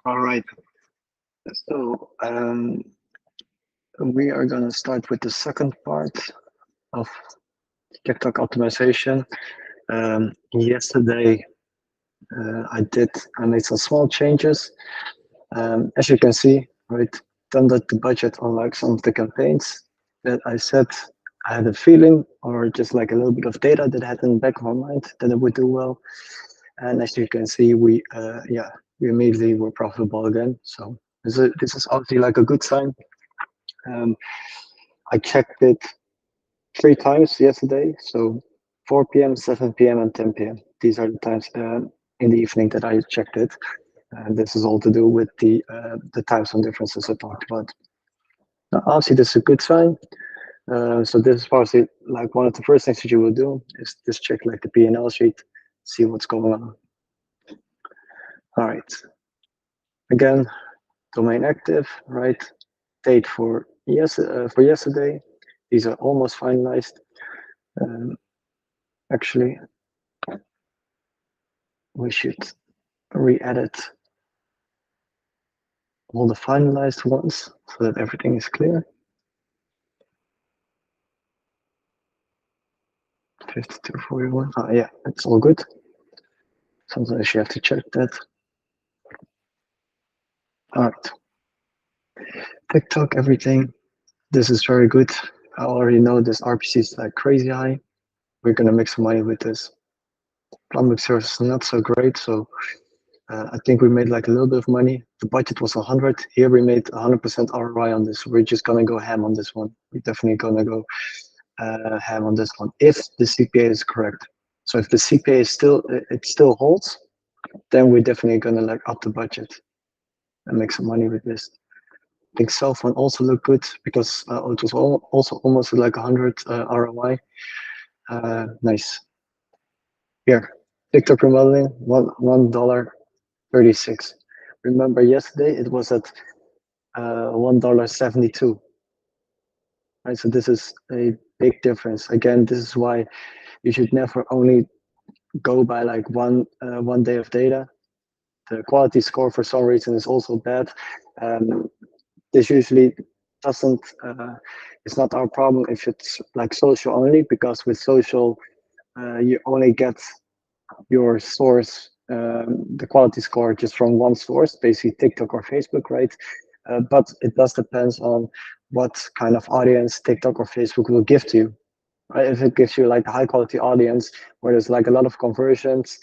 All right. So we are going to start with the second part of TikTok optimization. Yesterday, I made some small changes. As you can see, right, done that the budget on like some of the campaigns that I said I had a feeling or just like a little bit of data that I had in the back of my mind that it would do well. And as you can see, we immediately were profitable again. So this is obviously like a good sign. I checked it 3 times yesterday. So 4 p.m., 7 p.m., and 10 p.m. These are the times in the evening that I checked it. And this is all to do with the time zone differences I talked about. Now, obviously, this is a good sign. So this is probably like one of the first things that you will do is just check like the P&L sheet, see what's going on. All right. Again, domain active, right? Date for yesterday. These are almost finalized. Actually, we should re-edit all the finalized ones so that everything is clear. 5241. Oh, yeah, it's all good. Sometimes you have to check that. All right. TikTok, everything. This is very good. I already know this RPC is like crazy high. We're gonna make some money with this. Plumber service is not so great, so I think we made like a little bit of money. The budget was 100. Here we made 100% ROI on this. We're just gonna go ham on this one. We're definitely gonna go ham on this one if the CPA is correct. So if the CPA is still holds, then we're definitely gonna like up the budget and make some money with this. I think cell phone also looked good because it was also almost like 100 ROI. Nice. Here, TikTok remodeling, $1.36. Remember yesterday it was at $1.72. Right, so this is a big difference. Again, this is why you should never only go by like one day of data. The quality score for some reason is also bad. This usually doesn't. It's not our problem if it's like social only, because with social you only get your source, the quality score, just from one source, basically TikTok or Facebook, right? But it does depend on what kind of audience TikTok or Facebook will give to you. Right? If it gives you like a high quality audience where there's like a lot of conversions,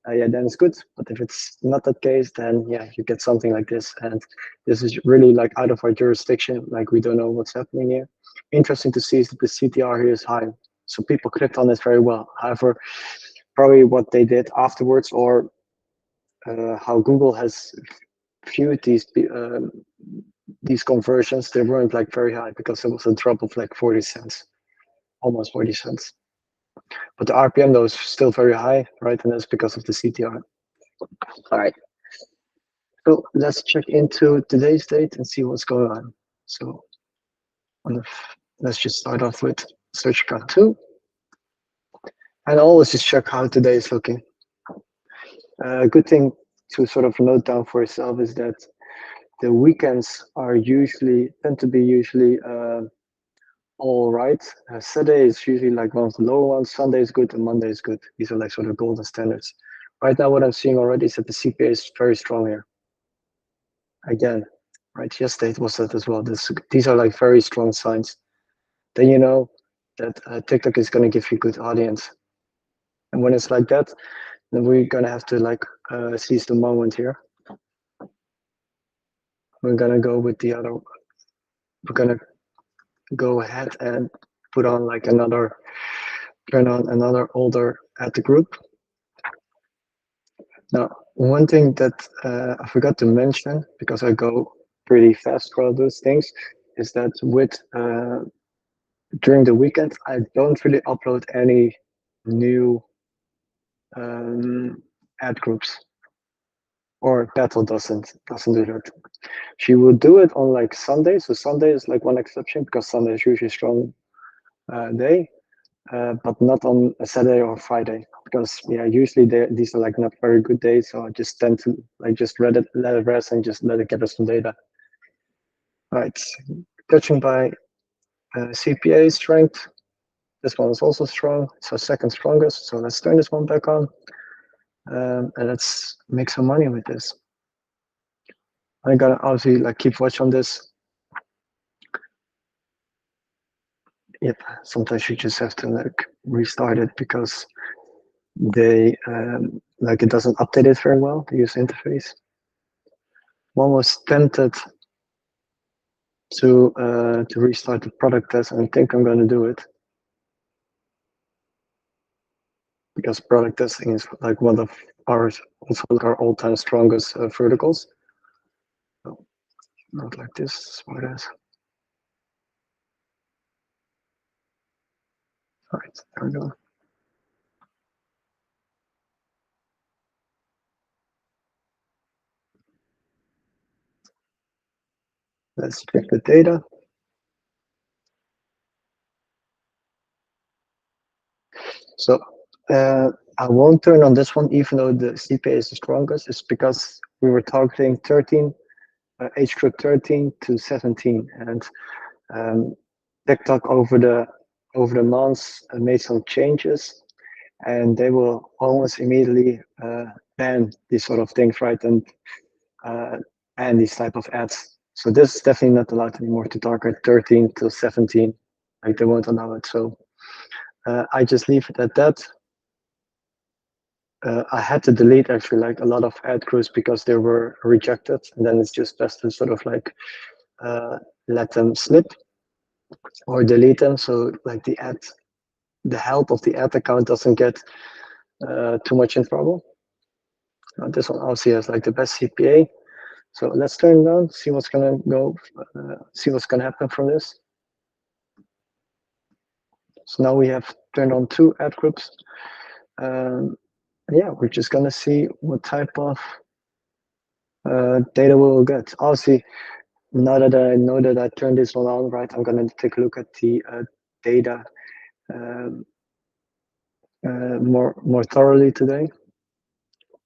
yeah, then it's good. But if it's not that case, then yeah, you get something like this. And this is really like out of our jurisdiction. Like we don't know what's happening here. Interesting to see is that the CTR here is high. So people clicked on this very well. However, probably what they did afterwards or how Google has viewed these conversions, they weren't like very high because it was a drop of like 40 cents, almost 40 cents. But the RPM though is still very high, right? And that's because of the CTR. All right. So let's check into today's date and see what's going on. So let's just start off with search account 2. And always just check how today is looking. A good thing to sort of note down for yourself is that the weekends tend to be usually all right. Saturday is usually like one of the lower ones. Sunday is good and Monday is good. These are like sort of golden standards. Right now, what I'm seeing already is that the CPA is very strong here. Again, right? Yesterday it was that as well. These are like very strong signs. Then you know that TikTok is going to give you good audience. And when it's like that, then we're going to have to like seize the moment here. We're going to go with the other. We're going to go ahead and put on like turn on another older at the group. Now, one thing that I forgot to mention, because I go pretty fast for all those things, is that during the weekend, I don't really upload any new ad groups, or Battle doesn't do that. She will do it on like Sunday. So Sunday is like one exception because Sunday is usually a strong day, but not on a Saturday or Friday. because yeah, usually these are like not very good days, so I just tend to like just let it rest and just let it get us some data. Right, touching by CPA strength. This one is also strong, so second strongest. So let's turn this one back on, and let's make some money with this. I gotta obviously like keep watch on this. Yep, sometimes you just have to like restart it because they like it doesn't update it very well, the user interface. One was tempted to restart the product test, and I think I'm going to do it because product testing is like one of our also our all-time strongest verticals. So not like this, smart ass. All right, there we go. Let's check the data. So I won't turn on this one, even though the CPA is the strongest. It's because we were targeting 13, age group 13 to 17, and TikTok over the months made some changes, and they will almost immediately ban these sort of things, right? And ban these type of ads. So this is definitely not allowed anymore to target 13 to 17. Like they won't allow it. So I just leave it at that. I had to delete actually like a lot of ad crews because they were rejected, and then it's just best to sort of like let them slip or delete them. So like the help of the ad account doesn't get too much in trouble. This one obviously has like the best CPA. So let's turn it on, see what's gonna go, see what's gonna happen from this. So now we have turned on 2 ad groups. Yeah, we're just gonna see what type of data we will get. Obviously, now that I know that I turned this one on, right, I'm gonna take a look at the data more thoroughly today.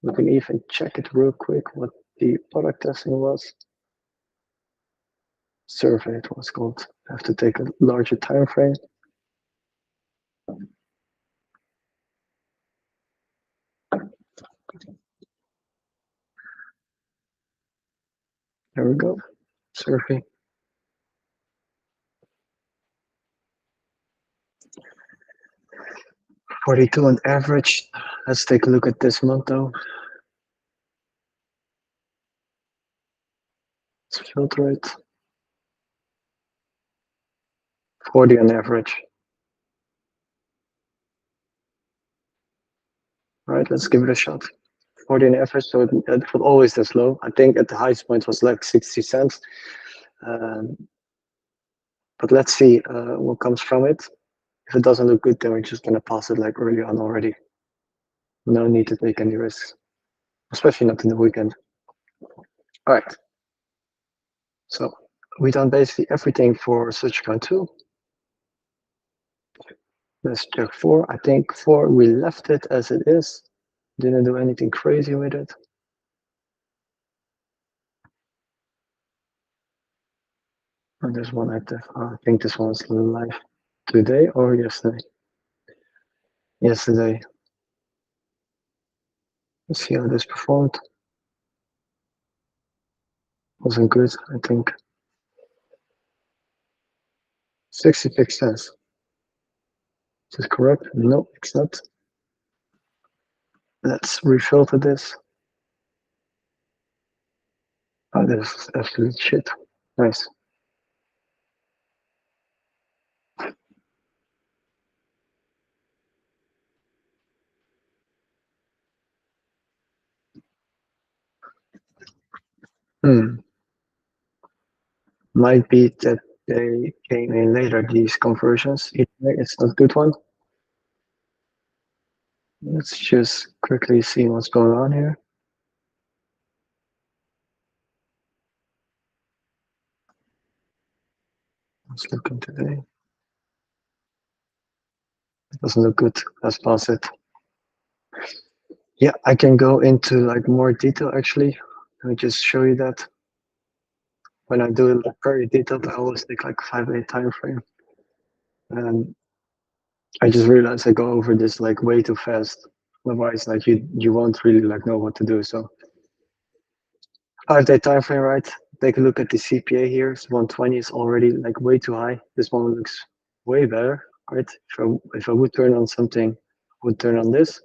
We can even check it real quick what the product testing was. Survey it was called. I have to take a larger time frame. There we go. Survey. 42 on average. Let's take a look at this month though. Let's filter it. 40 on average. All right, let's give it a shot. 40 on average, so it was always this low. I think at the highest point was like 60 cents. But let's see what comes from it. If it doesn't look good, then we're just gonna pass it like early on already. No need to take any risks, especially not in the weekend. All right. So we done basically everything for search account 2. Let's check 4. I think 4, we left it as it is. Didn't do anything crazy with it. And there's one active. I think this one's live today or yesterday. Yesterday. Let's see how this performed. Wasn't good, I think. 66 cents. Is this correct? No, it's not. Let's refilter this. Oh, this is absolute shit. Nice. Might be that they came in later, these conversions. Either way, it's not a good one. Let's just quickly see what's going on here. Let's look into today. It doesn't look good. Let's pass it. Yeah, I can go into like more detail actually. Let me just show you that. When I do it like very detailed, I always take like 5 day time frame. And I just realized I go over this like way too fast. Otherwise, like you won't really like know what to do. So 5 day time frame, right? Take a look at the CPA here. It's 120 is already like way too high. This one looks way better, right? If I would turn on something, I would turn on this,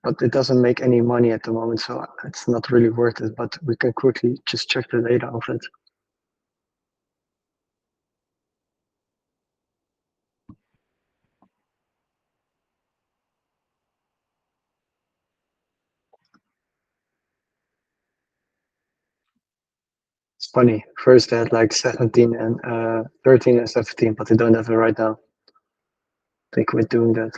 but it doesn't make any money at the moment, so it's not really worth it. But we can quickly just check the data of it. It's funny. First they had like 17 and 13 and 17, but they don't have it right now. They quit doing that.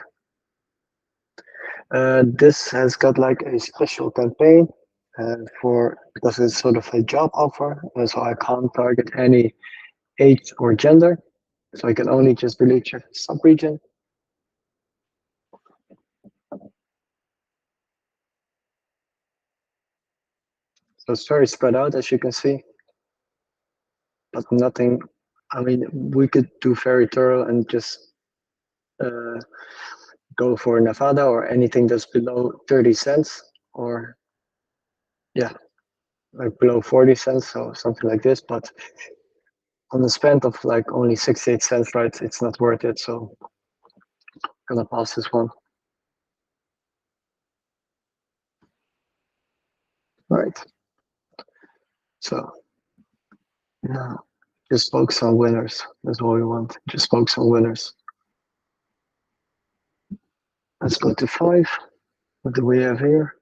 This has got like a special campaign for because it's sort of a job offer, so I can't target any age or gender. So I can only just really check the sub-region. So it's very spread out, as you can see, but nothing. I mean, we could do very thorough and just uh, go for Nevada or anything that's below 30 cents or yeah, like below 40 cents, so something like this. But on the spend of like only 68 cents, right, it's not worth it. So I'm gonna pass this one. Right. So now just focus on winners. That's what we want. Just focus on winners. Let's go to 5. What do we have here?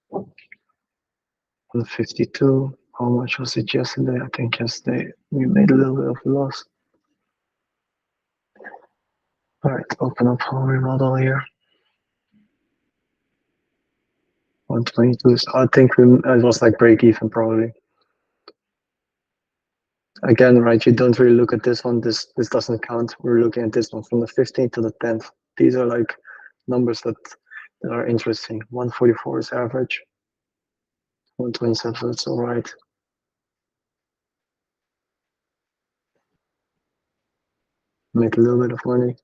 152. How much was it yesterday? I think yesterday we made a little bit of a loss. All right, open up our model here. 122. So I think it was like break even probably. Again, right, you don't really look at this one. This doesn't count. We're looking at this one from the 15th to the 10th. These are like numbers that are interesting. 144 is average. 127, that's all right. Make a little bit of money.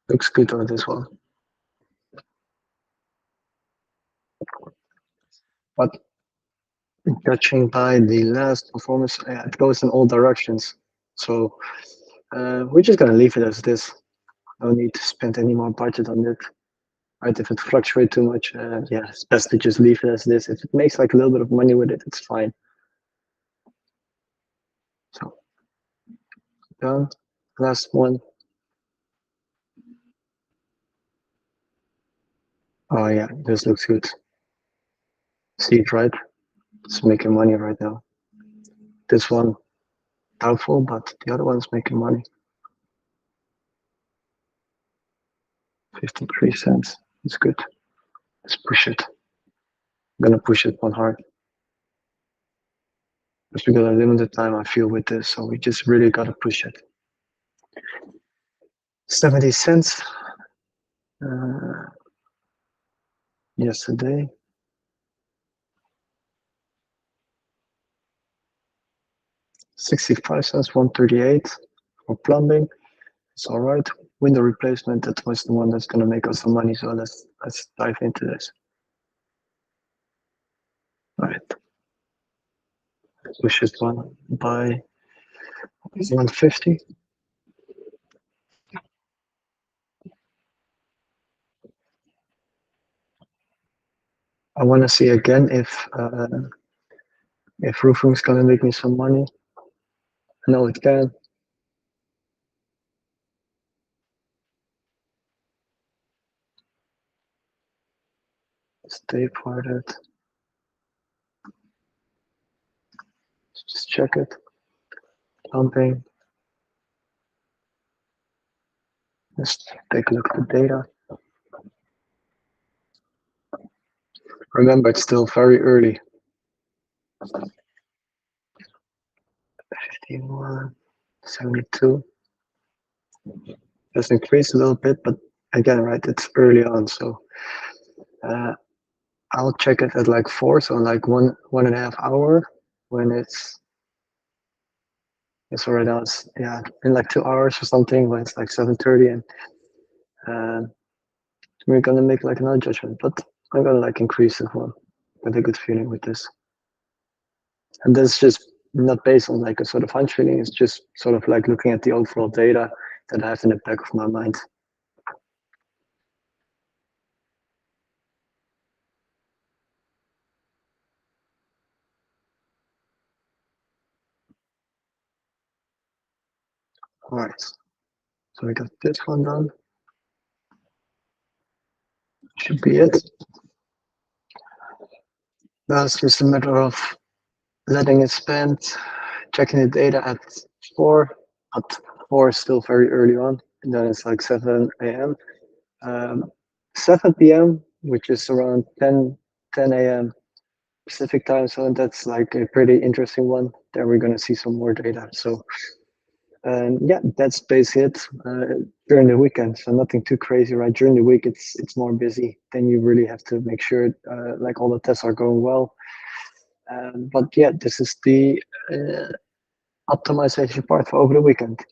Looks good on this one. But judging by the last performance, it goes in all directions. So we're just gonna leave it as this. No need to spend any more budget on it. Right? If it fluctuates too much, yeah, it's best to just leave it as this. If it makes like a little bit of money with it, it's fine. So done. Last one. Oh yeah, this looks good. See it, right? It's making money right now. This one doubtful, but the other one's making money. 53 cents. It's good. Let's push it. I'm gonna push it one hard. Just because I limited time I feel with this, so we just really gotta push it. 70 cents yesterday. 65 cents, 138 for plumbing. It's all right. Window replacement, that was the one that's gonna make us some money. So let's dive into this. All right. Push this one by 150. I want to see again if roofing is gonna make me some money. I know it can. Stay parted. Let's just check it. Pumping. Let's take a look at the data. Remember, it's still very early. 51, 72. Just increased a little bit, but again, right, it's early on, so I'll check it at like 4, so like 1.5 hour when it's right now, it's, yeah, in like 2 hours or something, when it's like 7:30, and we're gonna make like another judgment, but I'm gonna like increase this one with a good feeling with this. And that's just not based on like a sort of hunch feeling, it's just sort of like looking at the overall data that I have in the back of my mind. All right, so we got this one done. Should be it. Now it's just a matter of letting it spend, checking the data at 4, but 4 is still very early on, and then it's like 7 a.m. 7 p.m., which is around 10 a.m. Pacific time zone, that's like a pretty interesting one. There we're going to see some more data. So yeah, that's basically it during the weekend. So nothing too crazy, right? During the week, it's more busy. Then you really have to make sure like all the tests are going well. But yeah, this is the optimization part for over the weekend.